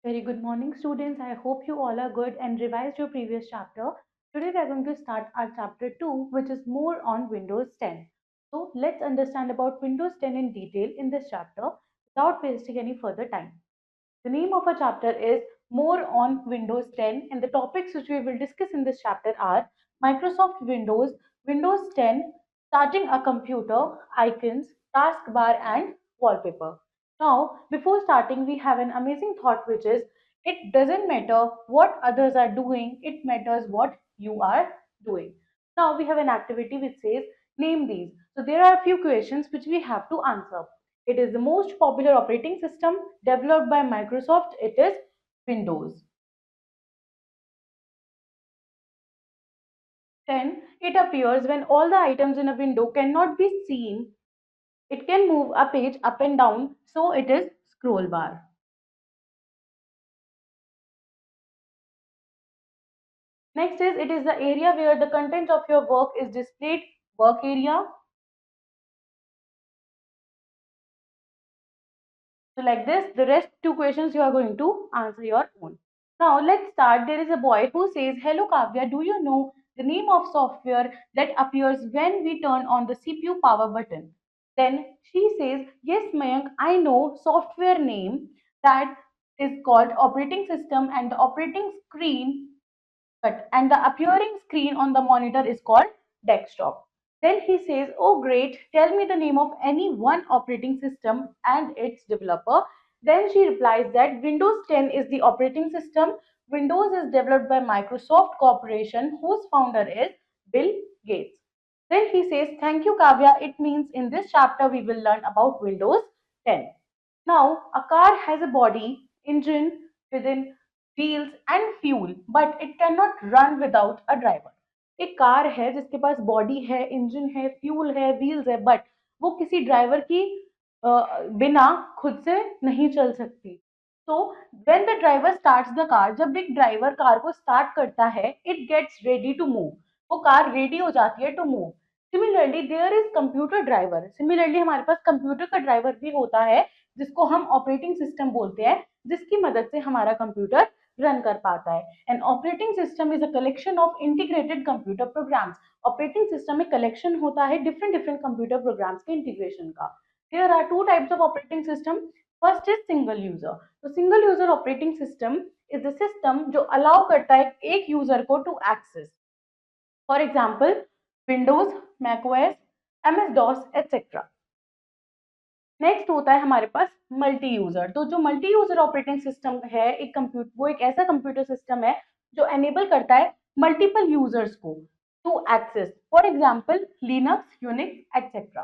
Very good morning, students. I hope you all are good and revised your previous chapter. Today, we are going to start our chapter 2, which is more on Windows 10. So, let's understand about Windows 10 in detail in this chapter without wasting any further time. The name of our chapter is More on Windows 10, and the topics which we will discuss in this chapter are Microsoft Windows, Windows 10, starting a computer, icons, taskbar, and wallpaper. Now, before starting, we have an amazing thought which is it doesn't matter what others are doing, it matters what you are doing. Now, we have an activity which says name these. So, there are a few questions which we have to answer. It is the most popular operating system developed by Microsoft. It is Windows 10. It appears when all the items in a window cannot be seen. It can move a page up and down, so it is scroll bar. Next is it is the area where the content of your work is displayed, work area. So like this, the rest two questions you are going to answer your own. Now let's start. There is a boy who says, "Hello Kavya, do you know the name of software that appears when we turn on the CPU power button?" Then she says, "Yes, Mayank, I know software name that is called operating system and the operating screen but and the appearing screen on the monitor is called desktop." Then he says, "Oh great, tell me the name of any one operating system and its developer." Then she replies that Windows 10 is the operating system. Windows is developed by Microsoft Corporation, whose founder is Bill Gates. Then he says, "Thank you, Kavya. It means in this chapter we will learn about Windows 10. Now, a car has a body, engine within wheels and fuel, but it cannot run without a driver. एक car है जिसके पास body है, engine है, fuel है, wheels है, but वो किसी driver की बिना खुद से नहीं चल सकती. So when the driver starts the car, जब एक ड्राइवर कार को स्टार्ट करता है, it gets ready to move. वो कार रेडी हो जाती है to move. Similarly there is computer driver. Similarly हमारे पास कंप्यूटर का ड्राइवर भी होता है जिसको हम ऑपरेटिंग सिस्टम बोलते हैं, जिसकी मदद से हमारा कंप्यूटर रन कर पाता है. And operating system is a collection of integrated computer programs. Operating system एक कलेक्शन होता है डिफरेंट डिफरेंट कंप्यूटर प्रोग्राम्स के इंटीग्रेशन का. There are two types of operating system. First is single user. तो single user operating system is the system जो allow करता है एक यूजर को to access. For example Windows, macOS, MS DOS etcetera. Next होता है हमारे पास मल्टी यूजर. तो जो मल्टी यूजर ऑपरेटिंग सिस्टम है एक कंप्यूटर, वो एक ऐसा कंप्यूटर सिस्टम है जो एनेबल करता है मल्टीपल यूजर्स को to access. For example Linux, Unix etcetera.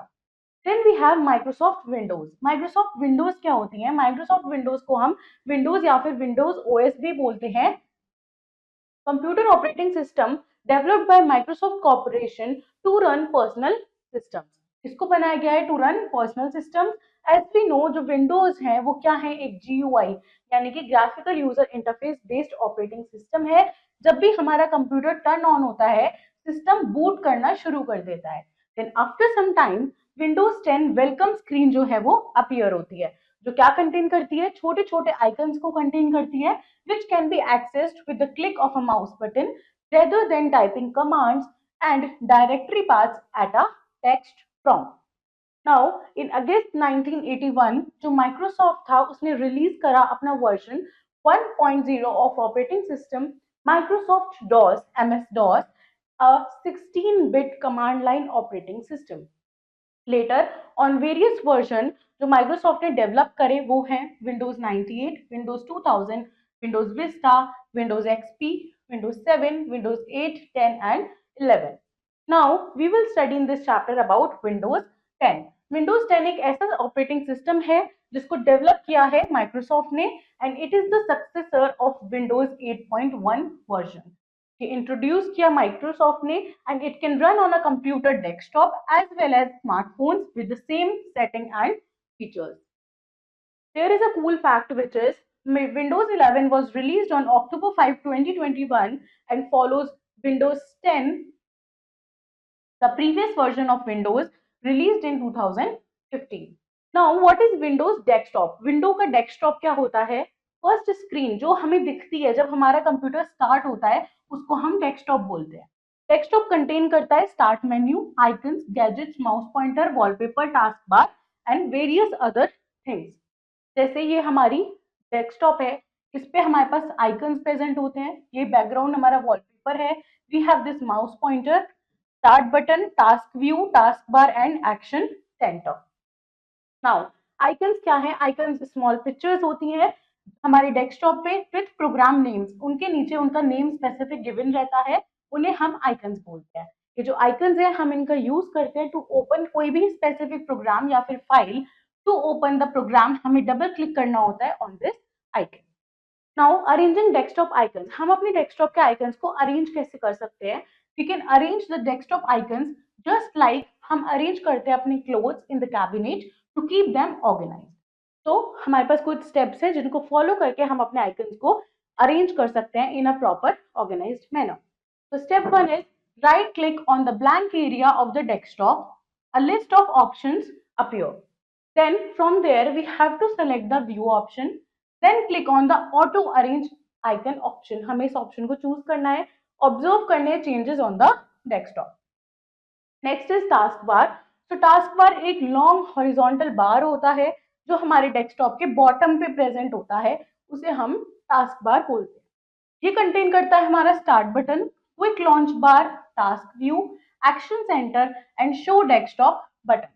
Then we have Microsoft Windows. Microsoft Windows क्या होती है? माइक्रोसॉफ्ट विंडोज को हम विंडोज या फिर विंडोज ओएस भी बोलते हैं. Computer operating system developed by Microsoft corporation to run personal systems. इसको बनाया गया है to run personal systems. As we know जो विंडोज है वो क्या है? एक जीयूआई यानी कि graphical user interface based operating system है. जब भी हमारा कंप्यूटर टर्न ऑन होता है सिस्टम बूट करना शुरू कर देता है. Then after some time Windows 10 welcome screen जो है वो अपीयर होती है, जो क्या कंटेन करती है? छोटे छोटे आइकन्स को कंटेन करती है which can be accessed with the click of a mouse button rather than typing commands and directory paths at a text prompt. Now, in August 1981, जो Microsoft था उसने रिलीज करा अपना version 1.0 of operating system Microsoft DOS, MS-DOS, a 16-bit command line operating system. Later on various version जो Microsoft ने develop करे वो हैं Windows 98, Windows 2000, Windows Vista, Windows XP, Windows 7, Windows 8, 10 and 11. Now we will study in this chapter about Windows 10. Windows 10 एक ऐसा operating system है जिसको develop किया है माइक्रोसॉफ्ट ने and it is the successor of Windows 8.1 version. ये introduce किया Microsoft ने and it can run on a computer desktop as well as smartphones with the same setting and features. There is a cool fact which is Windows 11 was released on October 5, 2021 and follows Windows 10, the previous version of Windows released in 2015. Now what is Windows Desktop? Windows का desktop क्या होता है? First screen जो हमें दिखती है जब हमारा कंप्यूटर स्टार्ट होता है उसको हम डेस्कटॉप बोलते हैं। डेस्कटॉप कंटेन करता है start menu, icons, gadgets, mouse pointer, wallpaper, task bar and various other things. जैसे ये हमारी डेस्कटॉप है, इस पे हमारे पास आइकन्स प्रेजेंट होते हैं, ये बैकग्राउंड हमारा वॉलपेपर है, we have this mouse pointer, start button, task view, task bar and action center. Now icons क्या है? आइकन्स स्मॉल पिक्चर्स होती हैं हमारे डेस्कटॉप पे विथ प्रोग्राम नेम्स, उनके नीचे उनका नेम स्पेसिफिक गिवन रहता है, उन्हें हम आइकन्स बोलते हैं। ये जो आइकन्स है हम इनका यूज करते हैं टू ओपन कोई भी स्पेसिफिक प्रोग्राम या फिर file. To open the program हमें डबल क्लिक करना होता है on this icon. Now arranging desktop icons, हम अपने डेस्कटॉप के आइकन्स को अरेंज कैसे कर सकते हैं? We can arrange the desktop icons just like हम अरेंज करते हैं अपने clothes in the cabinet to keep them organize. तो हमारे पास कुछ स्टेप्स हैं जिनको फॉलो करके हम अपने आइकन्स को अरेंज कर सकते हैं इन अ प्रॉपर ऑर्गेनाइज्ड मैनर। तो step one is right click on the blank area of the desktop, a list of options appear. Then from there we have to select the view option. Then click on the auto arrange icon option. हमें इस option को choose करना है, observe करने हैं changes on the desktop. Next is task bar. तो task bar एक long horizontal बार होता है जो हमारे डेस्कटॉप के बॉटम पे प्रेजेंट होता है, उसे हम टास्क बार बोलते हैं। ये कंटेन करता है हमारा start button, quick launch bar, task view, action center and show desktop button.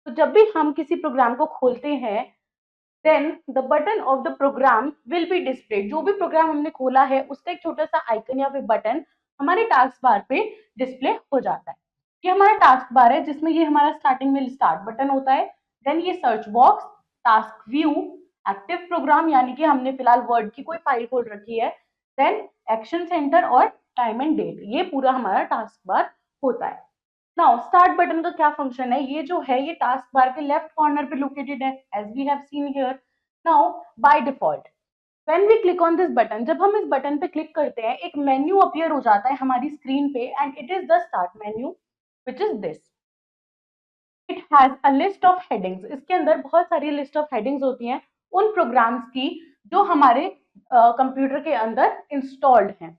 तो जब भी हम किसी प्रोग्राम को खोलते हैं then the button of the program will be displayed. जो भी प्रोग्राम हमने खोला है उसका एक छोटा सा आइकन या फिर बटन हमारे टास्क बार पे डिस्प्ले हो जाता है। ये हमारा टास्क बार है जिसमें ये हमारा स्टार्टिंग में स्टार्ट बटन होता है, देन ये search box, task view, active program यानी कि हमने फिलहाल वर्ड की कोई फाइल खोल रखी है, देन एक्शन सेंटर और टाइम एंड डेट, ये पूरा हमारा टास्क बार होता है। नाउ स्टार्ट बटन का क्या फंक्शन है? ये जो है ये टास्क बार के लेफ्ट कॉर्नर पे लोकेटेड है as we have seen here. Now by default when we click on this button, जब हम इस बटन पे क्लिक करते हैं एक मेन्यू अपीयर हो जाता है हमारी स्क्रीन पे and it is the start menu which is this. It has a list of headings, इसके अंदर बहुत सारी लिस्ट ऑफ हेडिंग्स होती हैं उन प्रोग्राम्स की जो हमारे कंप्यूटर के अंदर इंस्टॉल्ड हैं।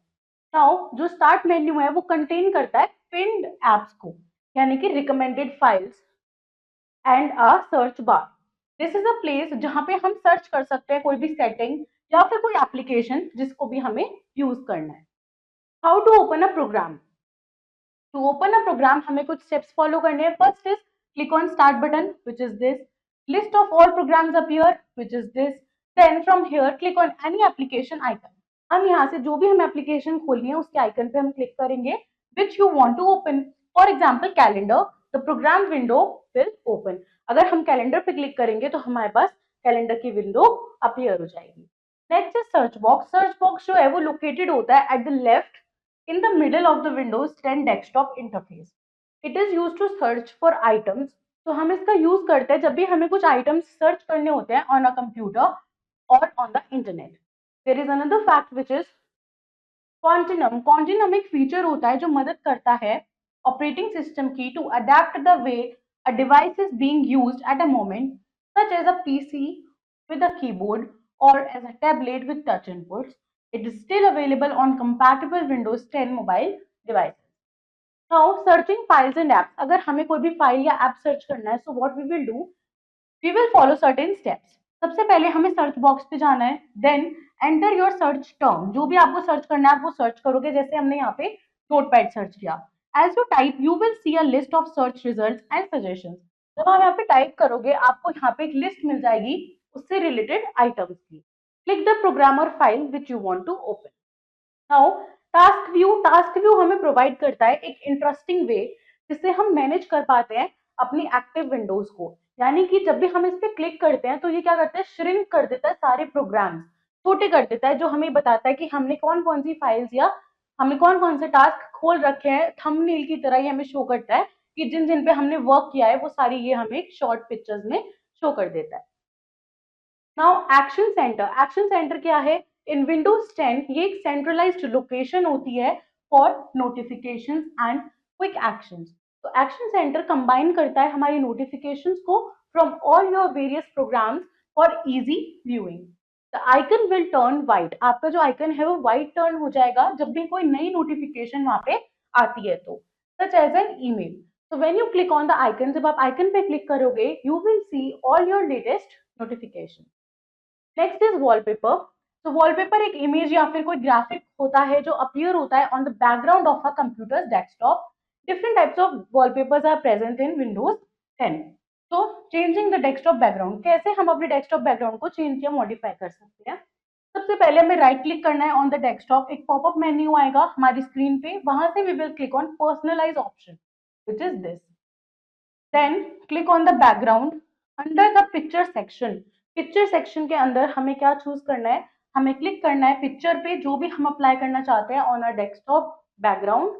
नाउ जो स्टार्ट मेन्यू है वो कंटेन करता है पिन्ड एप्स को, यानी कि recommended files and a search bar. This is a place जहां पे हम सर्च कर सकते हैं कोई भी सेटिंग या फिर कोई एप्लीकेशन जिसको भी हमें यूज करना है। How to open a program? To open a program हमें कुछ स्टेप्स फॉलो करने हैं। First is click on start button which is this, list of all programs appear which is this, then from here click on any application icon. हम यहाँ से जो भी हम एप्लीकेशन खोलनी है उसके आइकन पे हम क्लिक करेंगे which you want to open. For example calendar, the program window will open. अगर हम कैलेंडर पे क्लिक करेंगे तो हमारे पास कैलेंडर की विंडो अपीयर हो जाएगी। Next is search box. Search box जो है वो लोकेटेड होता है at the left in the middle of the Windows 10 desktop interface. It is used to search for items. तो हम इसका यूज करते हैं जब भी हमें कुछ आइटम्स सर्च करने होते हैं ऑन अ कंप्यूटर और on the internet. There is another fact which is continuum. Continuum एक फीचर होता है जो मदद करता है ऑपरेटिंग सिस्टम की to adapt the way a device is being used at a moment, such as a PC with a keyboard or as a tablet with touch inputs. It is still available on compatible Windows 10 mobile devices. Now, searching files and apps. अगर हमें कोई भी file या app search करना है, so what we will do? We will follow certain steps. सबसे पहले हमें सर्च बॉक्स पे जाना है, then enter your search term. जो भी आपको सर्च करना है आप वो सर्च करोगे, जैसे हमने यहाँ पे नोटपैड सर्च किया। As you type you will see a list of search results and suggestions. जब आप यहाँ पे टाइप करोगे आपको यहाँ पे एक लिस्ट मिल जाएगी उससे रिलेटेड आइटम्स की। क्लिक द प्रोग्राम और file which you want to open. Now task view हमें प्रोवाइड करता है एक इंटरेस्टिंग वे जिससे हम मैनेज कर पाते हैं अपनी एक्टिव विंडोज को। यानी कि जब भी हम इस पे क्लिक करते हैं तो ये क्या करता है, श्रिंक कर देता है सारे प्रोग्राम्स, छोटे कर देता है, जो हमें बताता है कि हमने कौन कौन सी फाइल्स या हमने कौन कौन से टास्क खोल रखे हैं। थंबनेल की तरह ही हमें शो करता है कि जिन जिन पे हमने वर्क किया है वो सारी ये हमें शॉर्ट पिक्चर्स में शो कर देता है। नाउ एक्शन सेंटर क्या है? इन विंडोज 10 ये एक सेंट्रलाइज्ड लोकेशन होती है for notifications and quick actions. तो एक्शन सेंटर कंबाइन करता है हमारी नोटिफिकेशंस को from all your various programs for easy viewing. The icon will turn white, आपका जो आइकन है वो व्हाइट टर्न हो जाएगा जब भी कोई नई नोटिफिकेशन वहां पे आती है तो, such as an email. So when you click on the icon, जब आप आइकन पे क्लिक करोगे, you will see all your latest notification. Next is wallpaper. So wallpaper एक इमेज या फिर कोई ग्राफिक होता है जो अपीयर होता है on the background of a computer's desktop. Different types of wallpapers are present in Windows 10. तो चेंजिंग द डेस्कटॉप बैकग्राउंड, कैसे हम अपने डेस्कटॉप बैकग्राउंड को चेंज या मॉडिफाई कर सकते हैं। सबसे पहले हमें राइट क्लिक करना है ऑन द डेस्कटॉप, एक पॉपअप मेन्यू आएगा हमारी स्क्रीन पे, वहां से we will click on personalize option which is this. Then click on the background under the picture section. Picture section के अंदर हमें क्या चूज करना है, हमें क्लिक करना है पिक्चर पे जो भी हम अप्लाई करना चाहते हैं on a desktop background.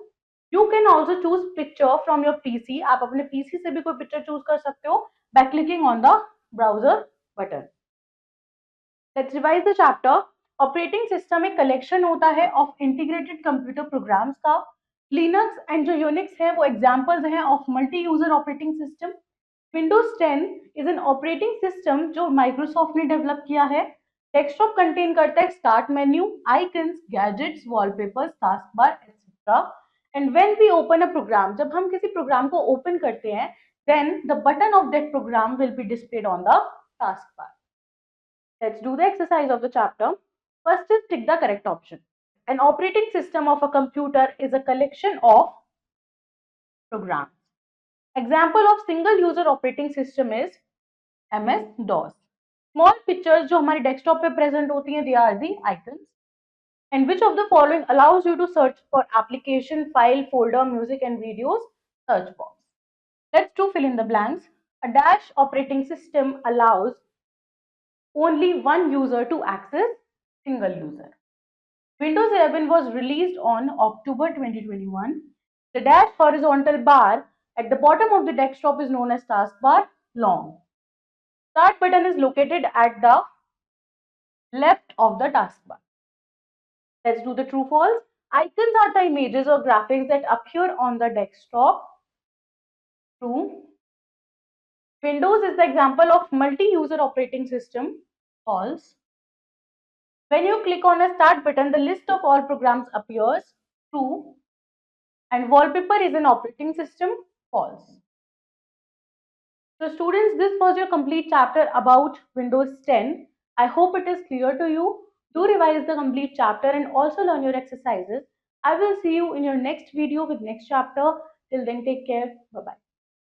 You can also choose picture from your PC, आप अपने पीसी से भी कोई पिक्चर चूज कर सकते हो by clicking on the browser button. Let's revise the chapter. Operating system एक कलेक्शन होता है ऑफ इंटीग्रेटेड कंप्यूटर प्रोग्राम्स का। लिनक्स एंड जो यूनिक्स है वो एग्जांपल्स हैं of multi user operating system. Windows 10 is an operating system जो Microsoft ने डेवलप किया है। डेस्कटॉप कंटेन करता है start menu, icons, gadgets, wallpapers, task bar etcetera. And when we open a program, जब हम किसी प्रोग्राम को ओपन करते हैं, then the button of that program will be displayed on the taskbar. Let's do the exercise of the chapter. First is tick the correct option. An operating system of a computer is a collection of programs. Example of single user operating system is MS-DOS. Small pictures जो हमारे desktop पे present होती हैं, they are the icons. And which of the following allows you to search for application, file, folder, music and videos? Search box. Let's do fill in the blanks. A dash operating system allows only one user to access single user. Windows 11 was released on October 2021. The dash horizontal bar at the bottom of the desktop is known as taskbar long. Start button is located at the left of the taskbar. Let's do the true false. Icons are the images or graphics that appear on the desktop. True. Windows is the example of multi-user operating system. False. When you click on a start button, the list of all programs appears. True. And wallpaper is an operating system. False. So students, this was your complete chapter about Windows 10. I hope it is clear to you. Do revise the complete chapter and also learn your exercises. I will see you in your next video with next chapter. Till then, take care. Bye-bye.